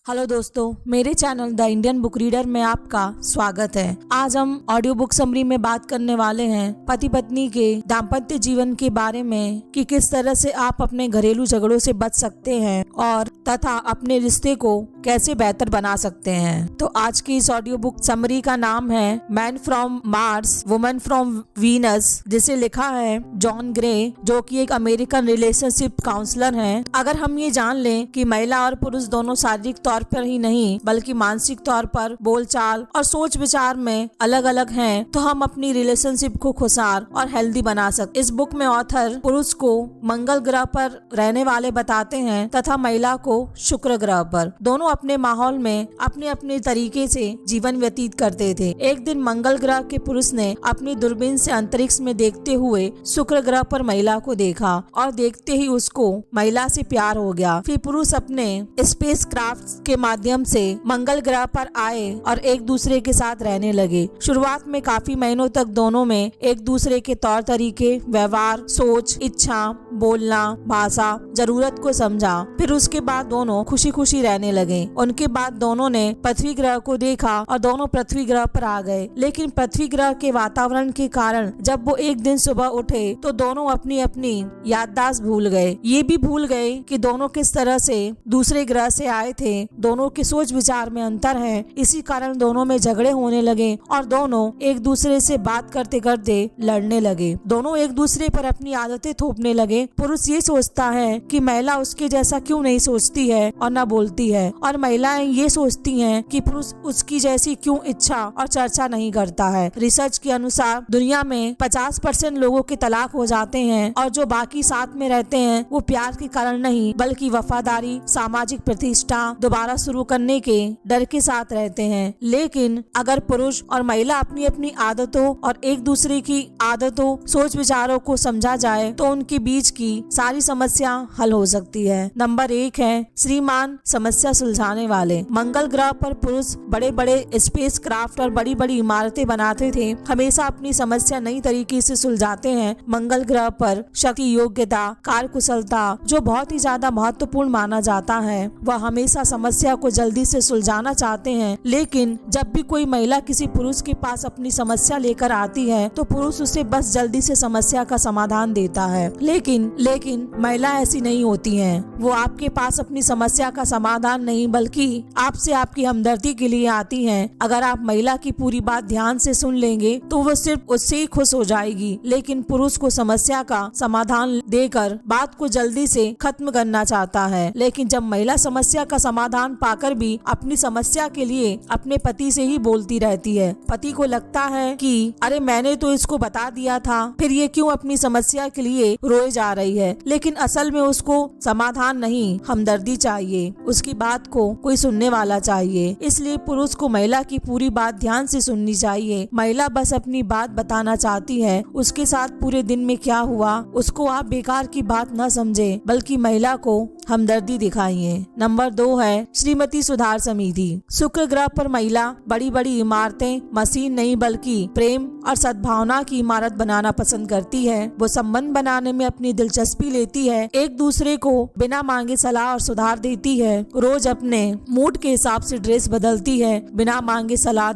Hello दोस्तों, मेरे channel the Indian book reader में आपका स्वागत है। आज हम ऑडियो बुक समरी में बात करने वाले हैं पति पत्नी के दाम्पत्य जीवन के बारे में कि किस तरह से आप अपने घरेलू झगड़ों से बच सकते हैं और तथा अपने रिश्ते को कैसे बेहतर बना सकते हैं। तो आज की इस ऑडियो बुक समरी का नाम है man from Mars woman from Venus, जिसे लिखा है जॉन ग्रे, जो कि एक अमेरिकन रिलेशनशिप काउंसलर हैं। अगर हम ये जान लें कि महिला और पुरुष दोनों शारीरिक तौर पर ही नहीं बल्कि मानसिक तौर पर बोलचाल और सोच विचार में अलग अलग हैं, तो हम अपनी रिलेशनशिप को खुशहाल और हेल्दी बना सकते। इस बुक में ऑथर पुरुष को मंगल ग्रह पर रहने वाले बताते हैं तथा महिला को शुक्र ग्रह पर। दोनों अपने माहौल में अपने अपने तरीके से जीवन व्यतीत करते थे। एक दिन मंगल ग्रह के पुरुष ने अपनी दूरबीन से अंतरिक्ष में देखते हुए शुक्र ग्रह पर महिला को देखा और देखते ही उसको महिला से प्यार हो गया। फिर पुरुष अपने स्पेस क्राफ्ट के माध्यम से मंगल ग्रह पर आए और एक दूसरे के साथ रहने लगे। शुरुआत में काफी महीनों तक दोनों में एक दूसरे के तौर तरीके, व्यवहार, सोच, इच्छा, बोलना, भाषा, जरूरत को समझा। फिर उसके बाद दोनों खुशी खुशी रहने लगे। उनके बाद दोनों ने पृथ्वी ग्रह को देखा और दोनों पृथ्वी ग्रह पर आ गए। लेकिन पृथ्वी ग्रह के वातावरण के कारण जब वो एक दिन सुबह उठे तो दोनों अपनी अपनी याददाश्त भूल गए। ये भी भूल गए कि दोनों किस तरह से दूसरे ग्रह से आए थे। दोनों के सोच विचार में अंतर है, इसी कारण दोनों में झगड़े होने लगे और दोनों एक दूसरे से बात करते करते लड़ने लगे। दोनों एक दूसरे पर अपनी आदतें थोपने लगे। पुरुष ये सोचता है कि महिला उसके जैसा क्यों नहीं सोचती है और न बोलती है, और महिलाएं ये सोचती हैं कि पुरुष उसकी जैसी क्यों इच्छा और चर्चा नहीं करता है। रिसर्च के अनुसार दुनिया में 50% लोगों के तलाक हो जाते हैं और जो बाकी साथ में रहते हैं वो प्यार के कारण नहीं बल्कि वफादारी, सामाजिक प्रतिष्ठा, दोबारा शुरू करने के डर के साथ रहते हैं। लेकिन अगर पुरुष और महिला अपनी अपनी आदतों और एक दूसरे की आदतों, सोच विचारों को समझा जाए तो उनके बीच की सारी समस्या हल हो सकती है। नंबर 1 है श्रीमान समस्या सुलझाने वाले। मंगल ग्रह पर पुरुष बड़े बड़े स्पेस क्राफ्ट और बड़ी बड़ी इमारतें बनाते थे, हमेशा अपनी समस्या नई तरीके से सुलझाते हैं। मंगल ग्रह पर शक्ति, योग्यता, कार्यकुशलता जो बहुत ही ज्यादा महत्वपूर्ण माना जाता है, वह हमेशा समस्या को जल्दी से सुलझाना चाहते हैं। लेकिन जब भी कोई महिला किसी पुरुष के पास अपनी समस्या लेकर आती है तो पुरुष उसे बस जल्दी से समस्या का समाधान देता है। लेकिन महिला ऐसी नहीं होती है। वो आपके पास अपनी समस्या का समाधान नहीं बल्कि आपसे आपकी हमदर्दी के लिए आती है। अगर आप महिला की पूरी बात ध्यान से सुन लेंगे तो वो सिर्फ उससे ही खुश हो जाएगी। लेकिन पुरुष को समस्या का समाधान देकर बात को जल्दी से खत्म करना चाहता है। लेकिन जब महिला समस्या का समाधान पाकर भी अपनी समस्या के लिए अपने पति से ही बोलती रहती है, पति को लगता है कि अरे मैंने तो इसको बता दिया था, फिर ये क्यों अपनी समस्या के लिए रोए जा रही है। लेकिन असल में उसको समाधान नहीं, हमदर्दी चाहिए। उसकी बात को कोई सुनने वाला चाहिए। इसलिए पुरुष को महिला की पूरी बात ध्यान से सुननी चाहिए। महिला बस अपनी बात बताना चाहती है। उसके साथ पूरे दिन में क्या हुआ उसको आप बेकार की बात न समझे बल्कि महिला को हमदर्दी दिखाइए। नंबर 2 है श्रीमती सुधार समिति। शुक्र ग्रह पर महिला बड़ी बड़ी इमारतें, मशीन नहीं बल्कि प्रेम और सद्भावना की इमारत बनाना पसंद करती है। वो संबंध बनाने में अपनी दिलचस्पी लेती है, एक दूसरे को बिना मांगे सलाह और सुधार देती है, रोज अपने मूड के हिसाब से ड्रेस बदलती है। बिना मांगे सलाह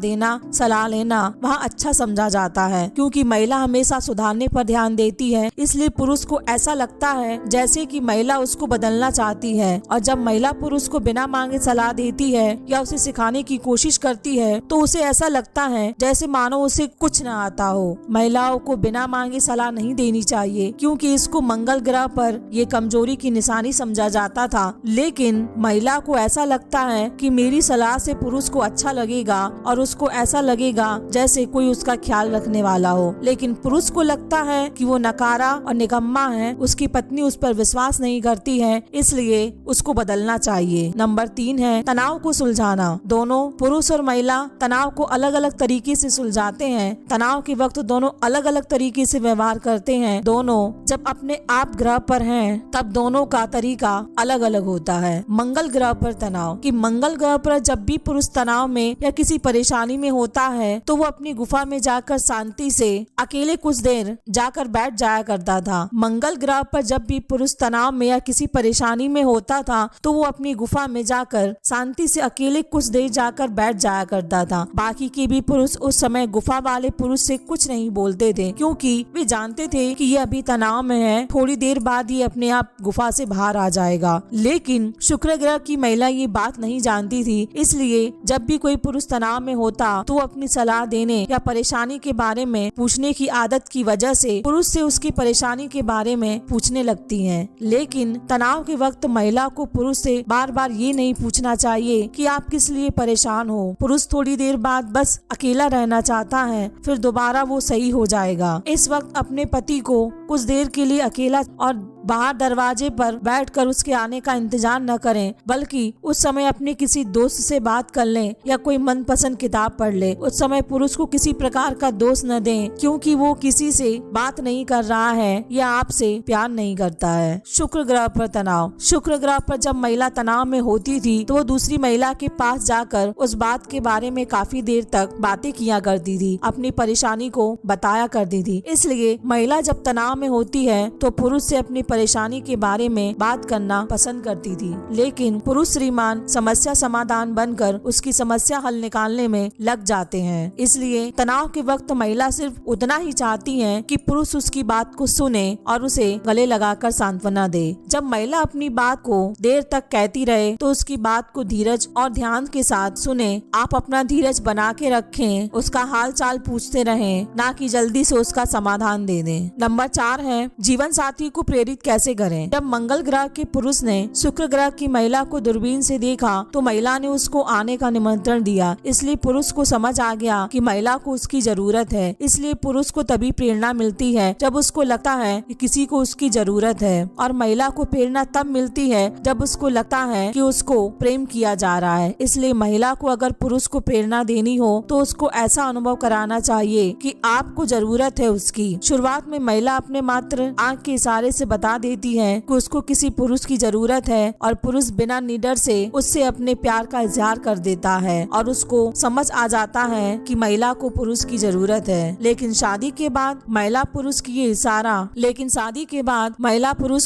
लेना वहाँ अच्छा समझा जाता है क्योंकि महिला हमेशा सुधारने पर ध्यान देती है। इसलिए पुरुष को ऐसा लगता है जैसे कि महिला उसको बदलना चाहती है। और जब महिला पुरुष को बिना मांगे सलाह देती है या उसे सिखाने की कोशिश करती है तो उसे ऐसा लगता है जैसे मानो उसे कुछ न आता हो। महिलाओं को बिना मांगे सलाह नहीं देनी चाहिए क्योंकि इसको मंगल ग्रह पर ये कमजोरी की निशानी समझा जाता था। लेकिन महिला को ऐसा लगता है कि मेरी सलाह से पुरुष को अच्छा लगेगा और उसको ऐसा लगेगा जैसे कोई उसका ख्याल रखने वाला हो। लेकिन पुरुष को लगता है कि वो नकारा और निकम्मा है, उसकी पत्नी उस पर विश्वास नहीं करती है, इसलिए उसको बदलना चाहिए। नंबर 3 है तनाव को सुलझाना। दोनों पुरुष और महिला तनाव को अलग अलग तरीके से सुलझाते हैं। तनाव तनाव के वक्त दोनों अलग अलग तरीके से व्यवहार करते हैं। दोनों जब अपने आप ग्रह पर हैं तब दोनों का तरीका अलग अलग होता है। मंगल ग्रह पर तनाव कि मंगल ग्रह पर जब भी पुरुष तनाव में या किसी परेशानी में होता है तो वो अपनी गुफा में जाकर शांति से अकेले कुछ देर जाकर बैठ जाया करता था। मंगल ग्रह पर जब भी पुरुष तनाव में या किसी परेशानी में होता था तो वो अपनी गुफा में जाकर शांति से अकेले कुछ देर जाकर बैठ जाया करता था। बाकी के भी पुरुष उस समय गुफा वाले पुरुष से कुछ नहीं बोलते थे, क्योंकि वे जानते थे कि ये अभी तनाव में है, थोड़ी देर बाद ये अपने आप गुफा से बाहर आ जाएगा। लेकिन शुक्र ग्रह की महिला ये बात नहीं जानती थी, इसलिए जब भी कोई पुरुष तनाव में होता तो अपनी सलाह देने या परेशानी के बारे में पूछने की आदत की वजह से पुरुष से उसकी परेशानी के बारे में पूछने लगती हैं। लेकिन तनाव के वक्त महिला को पुरुष से बार बार ये नहीं पूछना चाहिए कि आप किस लिए परेशान हो। पुरुष थोड़ी देर बाद बस अकेला रहना चाहता है, फिर दोबारा वो सही हो जाएगा। इस वक्त अपने पति को कुछ देर के लिए अकेला और बाहर दरवाजे पर बैठकर उसके आने का इंतजार न करें, बल्कि उस समय अपने किसी दोस्त से बात कर लें या कोई मनपसंद किताब पढ़ ले। उस समय पुरुष को किसी प्रकार का दोष न दें, क्योंकि वो किसी से बात नहीं कर रहा है या आपसे प्यार नहीं करता है। शुक्र ग्रह पर तनाव। शुक्र ग्रह पर जब महिला तनाव में होती थी तो वो दूसरी महिला के पास जाकर उस बात के बारे में काफी देर तक बातें किया करती थी, अपनी परेशानी को बताया करती थी। इसलिए महिला जब तनाव में होती है तो पुरुष से अपनी परेशानी के बारे में बात करना पसंद करती थी। लेकिन पुरुष श्रीमान समस्या समाधान बनकर उसकी समस्या हल निकालने में लग जाते हैं। इसलिए तनाव के वक्त महिला सिर्फ उतना ही चाहती है कि पुरुष उसकी बात को सुने और उसे गले लगाकर सांत्वना दे। जब महिला अपनी बात को देर तक कहती रहे तो उसकी बात को धीरज और ध्यान के साथ सुने। आप अपना धीरज बना के रखें, उसका हाल चाल पूछते रहें, ना कि जल्दी से उसका समाधान दे दें। नंबर 4 है जीवन साथी को प्रेरित कैसे करें। जब मंगल ग्रह के पुरुष ने शुक्र ग्रह की महिला को दूरबीन से देखा तो महिला ने उसको आने का निमंत्रण दिया। इसलिए पुरुष को समझ आ गया कि महिला को उसकी जरूरत है। इसलिए पुरुष को तभी प्रेरणा मिलती है जब उसको लगता है कि किसी को उसकी जरूरत है, और महिला को प्रेरणा तब मिलती है जब उसको लगता है कि उसको प्रेम किया जा रहा है। इसलिए महिला को अगर पुरुष को प्रेरणा देनी हो तो उसको ऐसा अनुभव कराना चाहिए कि आपको जरूरत है उसकी। शुरुआत में महिला अपने मात्र आंख के इशारे से बता देती है कि उसको किसी पुरुष की जरूरत है, और पुरुष बिना निडर से उससे अपने प्यार का इजहार कर देता है और उसको समझ आ जाता है कि महिला को पुरुष की जरूरत है। लेकिन शादी के बाद महिला पुरुष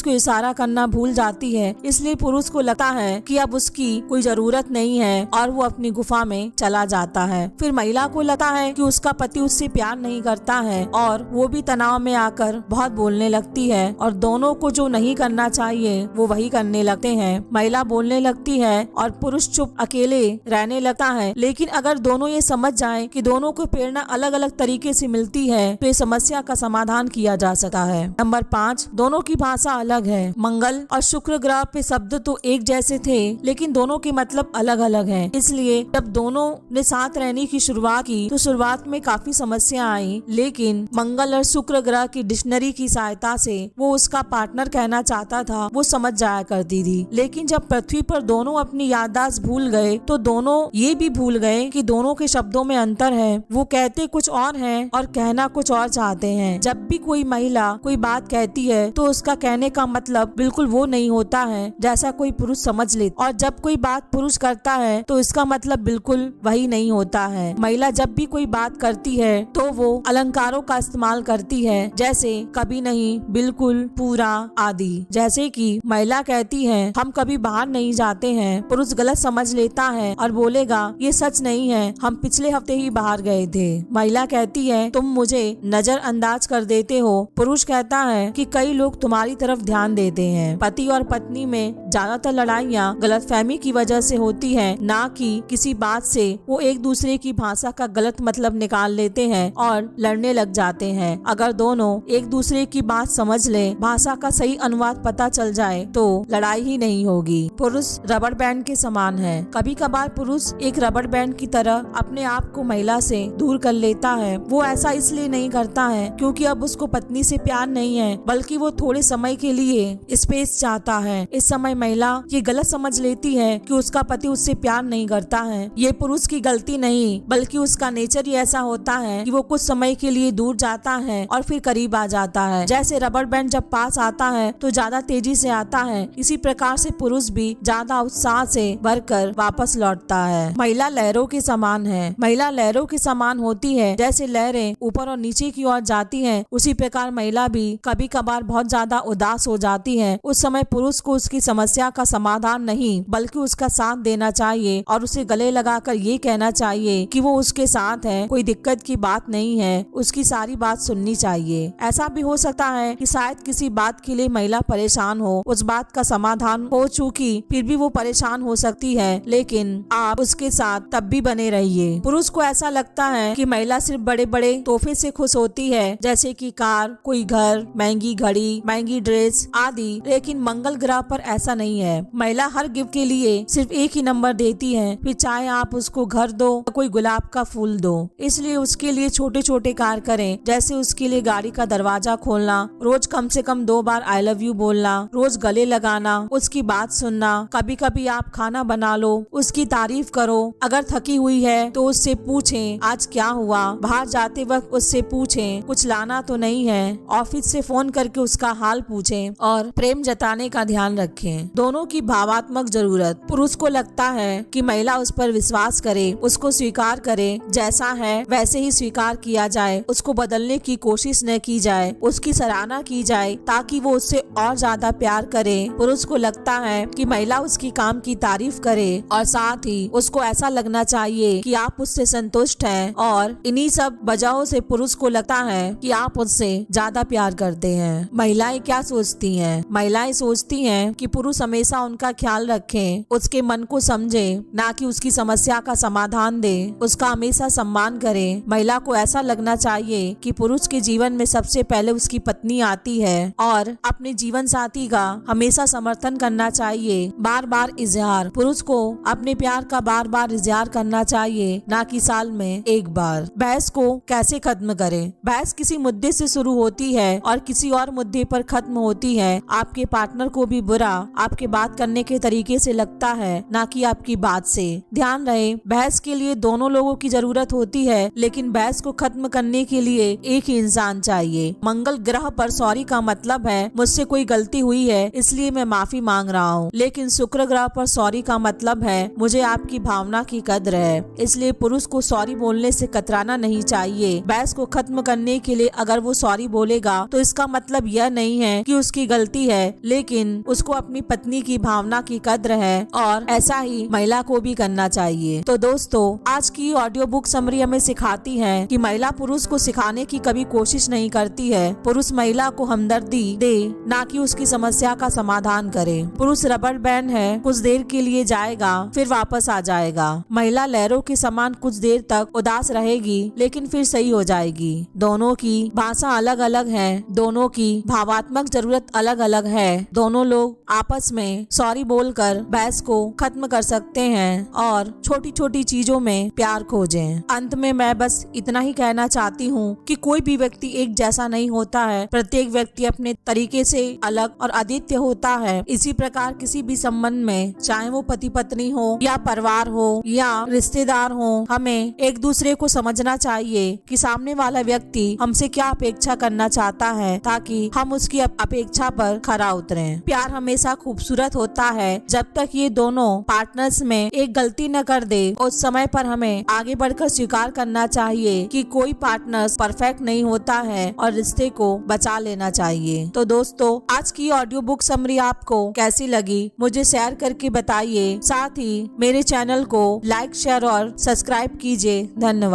को इशारा करना भूल जाती है। इसलिए पुरुष को लगता है कि अब उसकी कोई जरूरत नहीं है और वो अपनी गुफा में चला जाता है। फिर महिला को लगता है कि उसका पति उससे प्यार नहीं करता है और वो भी तनाव में आकर बहुत बोलने लगती है, और दोनों को जो नहीं करना चाहिए वो वही करने लगते हैं। महिला बोलने लगती है और पुरुष चुप अकेले रहने लगता है। लेकिन अगर दोनों ये समझ जाएं कि दोनों को प्रेरणा अलग अलग तरीके से मिलती है तो इस समस्या का समाधान किया जा सकता है। नंबर 5 दोनों की भाषा अलग है। मंगल और शुक्र ग्रह पे शब्द तो एक जैसे थे, लेकिन दोनों के मतलब अलग अलग हैं। इसलिए जब दोनों ने साथ रहने की शुरुआत की तो शुरुआत में काफी समस्या आई, लेकिन मंगल और शुक्र ग्रह की डिक्शनरी की सहायता से वो उसका पार्टनर कहना चाहता था वो समझ जाया करती थी। लेकिन जब पृथ्वी पर दोनों अपनी याददाश्त भूल गए तो दोनों ये भी भूल गए कि दोनों के शब्दों में अंतर है। वो कहते कुछ और हैं और कहना कुछ और चाहते हैं। जब भी कोई महिला कोई बात कहती है तो उसका कहने का मतलब बिल्कुल वो नहीं होता है जैसा कोई पुरुष समझ ले, और जब कोई बात पुरुष करता है तो इसका मतलब बिल्कुल वही नहीं होता है। महिला जब भी कोई बात करती है तो वो अलंकारों का इस्तेमाल करती है, जैसे कभी नहीं, बिल्कुल, पूरा आदि। जैसे कि महिला कहती है हम कभी बाहर नहीं जाते हैं, पुरुष गलत समझ लेता है और बोलेगा ये सच नहीं है, हम पिछले हफ्ते ही बाहर गए थे। महिला कहती है तुम मुझे नजरअंदाज कर देते हो, पुरुष कहता है कि कई लोग तुम्हारी तरफ ध्यान देते हैं। पति और पत्नी में ज्यादातर लड़ाइयाँ गलतफहमी की वजह से होती है, ना कि किसी बात से। वो एक दूसरे की भाषा का गलत मतलब निकाल लेते हैं और लड़ने लग जाते हैं। अगर दोनों एक दूसरे की बात समझ ले, भाषा का सही अनुवाद पता चल जाए तो लड़ाई ही नहीं होगी। पुरुष रबड़ बैंड के समान है। कभी कभार पुरुष एक रबड़ बैंड की तरह अपने आप को महिला से दूर कर लेता है। वो ऐसा इसलिए नहीं करता है क्योंकि अब उसको पत्नी से प्यार नहीं है, बल्कि वो थोड़े समय के लिए स्पेस चाहता है। इस समय महिला ये गलत समझ लेती है कि उसका पति उससे प्यार नहीं करता है। ये पुरुष की गलती नहीं, बल्कि उसका नेचर ही ऐसा होता है है कि वो कुछ समय के लिए दूर जाता है और फिर करीब आ जाता है। जैसे रबर बैंड जब पास आता है तो ज्यादा तेजी से आता है, इसी प्रकार से पुरुष भी ज्यादा उत्साह से भरकर वापस लौटता है। महिला लहरों के समान है। महिला लहरों के समान होती है। जैसे लहरें ऊपर और नीचे की ओर जाती हैं, उसी प्रकार महिला भी कभी कभार बहुत ज्यादा उदास हो जाती है। उस समय पुरुष को उसकी समस्या का समाधान नहीं बल्कि उसका साथ देना चाहिए और उसे गले लगाकर ये कहना चाहिए कि वो उसके साथ है, कोई दिक्कत की बात नहीं है, उसकी सारी बात सुननी चाहिए। ऐसा भी हो सकता है कि शायद किसी बात के लिए महिला परेशान हो, उस बात का समाधान हो चुकी फिर भी वो परेशान हो सकती है, लेकिन आप उसके साथ तब भी बने रहिए। पुरुष को ऐसा लगता है कि महिला सिर्फ बड़े बड़े तोहफे से खुश होती है, जैसे कि कार, कोई घर, महंगी घड़ी, महंगी ड्रेस आदि, लेकिन मंगल ग्रह पर ऐसा नहीं है। महिला हर गिफ्ट के लिए सिर्फ एक ही नंबर देती है, फिर चाहे आप उसको घर दो या कोई गुलाब का फूल दो। इसलिए उसके लिए छोटे छोटे कार्य करें, जैसे उसके लिए गाड़ी का दरवाजा खोलना, रोज कम से कम 2 बार आई लव यू बोलना, रोज गले लगाना, उसकी बात सुनना। कभी कभी आप खाना बना लो, उसकी तारीफ करो। अगर थकी हुई है तो उससे पूछें आज क्या हुआ। बाहर जाते वक्त उससे पूछें कुछ लाना तो नहीं है। ऑफिस से फोन करके उसका हाल पूछें और प्रेम जताने का ध्यान रखें। दोनों की भावात्मक जरूरत। पुरुष को लगता है कि महिला उस पर विश्वास करे, उसको स्वीकार करे, जैसा है वैसे ही स्वीकार किया जाए, उसको बदलने की कोशिश न की जाए, उसकी सराहना की जाए ताकि वो उससे और ज्यादा प्यार करे। पुरुष को लगता है कि महिला उसकी काम की तारीफ करे और साथ ही उसको ऐसा लगना चाहिए कि आप उससे संतुष्ट हैं, और इन्हीं सब वजहों से पुरुष को लगता है कि आप उससे ज्यादा प्यार करते हैं। महिलाएं क्या सोचती हैं? महिलाएं सोचती हैं कि पुरुष हमेशा उनका ख्याल रखे, उसके मन को समझे, ना कि उसकी समस्या का समाधान दे, उसका हमेशा सम्मान करे। महिला को ऐसा लगना चाहिए कि पुरुष के जीवन में सबसे पहले उसकी पत्नी आती है और अपने जीवन साथी का हमेशा समर्थन करना चाहिए। बार बार इजहार। पुरुष को अपने प्यार का बार बार इजहार करना चाहिए, ना कि साल में एक बार। बहस को कैसे खत्म करें? बहस किसी मुद्दे से शुरू होती है और किसी और मुद्दे पर खत्म होती है। आपके पार्टनर को भी बुरा आपके बात करने के तरीके से लगता है, ना कि आपकी बात से। ध्यान रहे, बहस के लिए दोनों लोगों की जरूरत होती है, लेकिन बहस को खत्म करने के लिए एक ही इंसान चाहिए। मंगल ग्रह पर सॉरी का मतलब है मुझसे कोई गलती हुई है इसलिए मैं माफी मांग रहा हूँ, लेकिन शुक्र ग्रह पर सॉरी का मतलब है मुझे आपकी भावना की कद्र है, इसलिए पुरुष को सॉरी बोलने से कतराना नहीं चाहिए। बहस को खत्म करने के लिए अगर वो सॉरी बोलेगा तो इसका मतलब यह नहीं है कि उसकी गलती है, लेकिन उसको अपनी पत्नी की भावना की कद्र है, और ऐसा ही महिला को भी करना चाहिए। तो दोस्तों, आज की ऑडियो बुक समरी हमें सिखाती है कि महिला पुरुष को सिखाने की कभी कोशिश नहीं करती है। पुरुष महिला को हमदर्दी दे, ना कि उसकी समस्या का समाधान करे। पुरुष रबर बैंड है, कुछ देर के लिए जाएगा फिर वापस आ जाएगा। महिला लहरों के समान कुछ देर तक उदास रहेगी लेकिन फिर सही हो जाएगी। दोनों की भाषा अलग अलग है, दोनों की भावात्मक जरूरत अलग अलग है। दोनों लोग आपस में सॉरी बोलकर बहस को खत्म कर सकते हैं और छोटी छोटी चीजों में प्यार खोजें। अंत में मैं बस इतना ही कहना चाहती हूँ कि कोई भी व्यक्ति एक जैसा नहीं होता है, प्रत्येक व्यक्ति अपने तरीके से अलग और अद्वितीय होता है। इसी प्रकार किसी भी संबंध में, चाहे वो पति पत्नी हो या परिवार हो या रिश्तेदार हो, हमें एक दूसरे को समझना चाहिए कि सामने वाला व्यक्ति हमसे क्या अपेक्षा करना चाहता है, ताकि हम उसकी अपेक्षा पर खरा उतरें। प्यार हमेशा खूबसूरत होता है जब तक ये दोनों पार्टनर्स में एक गलती न कर दे। उस समय पर हमें आगे बढ़कर स्वीकार करना चाहिए कि कोई पार्टनर परफेक्ट नहीं होता है और रिश्ते को बचा लेना चाहिए। तो दोस्तों, आज की ऑडियो बुक समरी आपको कैसी लगी मुझे शेयर करके बताइए। साथ ही मेरे चैनल को लाइक, शेयर और सब्सक्राइब कीजिए। धन्यवाद।